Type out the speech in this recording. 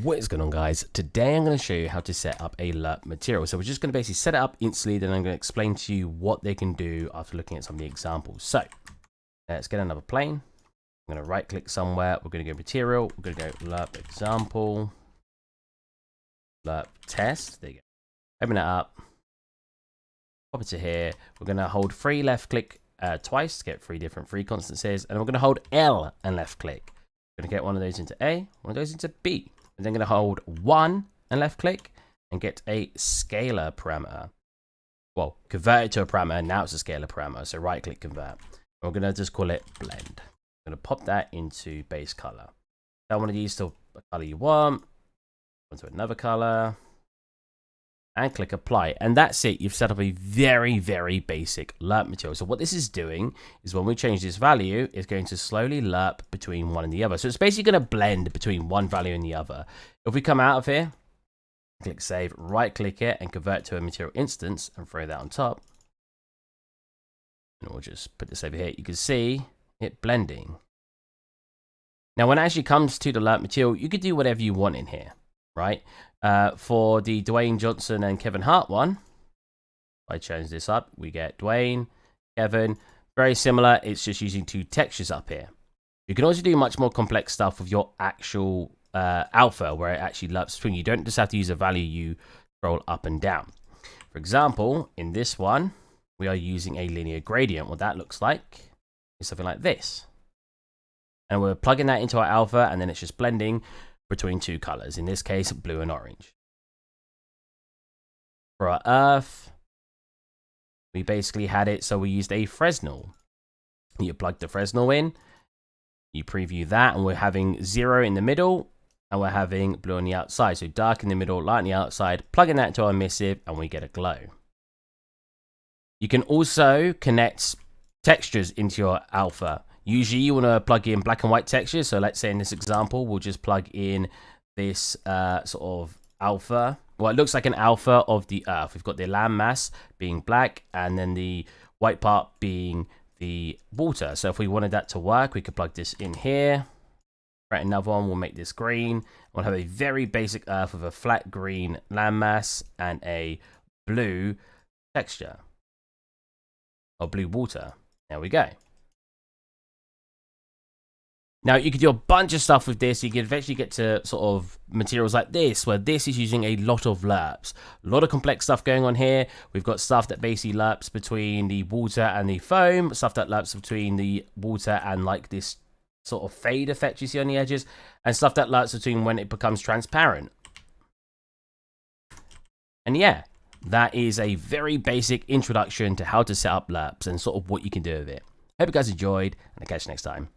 What is going on, guys? Today I'm going to show you how to set up a Lerp material. So we're just going to basically set it up instantly, then I'm going to explain to you what they can do after looking at some of the examples. So let's get another plane. I'm going to right click somewhere. We're going to go material. We're going to go Lerp example, Lerp test. There you go. Open it up. Pop it to here. We're going to hold free left click twice to get three different free constances. And we're going to hold L and left click. We're going to get one of those into A, one of those into B. And then going to hold 1 and left click and get a scalar parameter. Well, convert it to a parameter. Now it's a scalar parameter. So right click convert. We're going to just call it blend. I'm going to pop that into base color. I want to use the color you want. Onto another color. And click apply. And that's it. You've set up a very, very basic Lerp material. So what this is doing is when we change this value, it's going to slowly Lerp between one and the other. So it's basically going to blend between one value and the other. If we come out of here, click save, right click it and convert to a material instance and throw that on top. And we'll just put this over here. You can see it blending. Now, when it actually comes to the Lerp material, you could do whatever you want in here, right? For the Dwayne Johnson and Kevin Hart one, if I change this up, we get Dwayne, Kevin, very similar. It's just using two textures up here. You can also do much more complex stuff with your actual alpha, where it actually Lerps between. You don't just have to use a value, you scroll up and down. For example, in this one, we are using a linear gradient. What that looks like is something like this. And we're plugging that into our alpha, and then it's just blending between two colors, in this case blue and orange. For our earth, we basically had it so we used a Fresnel. You plug the Fresnel in, you preview that, and we're having 0 in the middle and we're having blue on the outside. So dark in the middle, light on the outside, plugging that into our emissive and we get a glow. You can also connect textures into your alpha. Usually you want to plug in black and white textures. So let's say in this example, we'll just plug in this sort of alpha. Well, it looks like an alpha of the Earth. We've got the land mass being black and then the white part being the water. So if we wanted that to work, we could plug this in here. Right, another one, we'll make this green. We'll have a very basic Earth with a flat green land mass and a blue texture. Or blue water. There we go. Now, you could do a bunch of stuff with this. You can eventually get to sort of materials like this, where this is using a lot of Lerps. A lot of complex stuff going on here. We've got stuff that basically Lerps between the water and the foam, stuff that Lerps between the water and like this sort of fade effect you see on the edges, and stuff that Lerps between when it becomes transparent. And yeah, that is a very basic introduction to how to set up Lerps and sort of what you can do with it. Hope you guys enjoyed, and I'll catch you next time.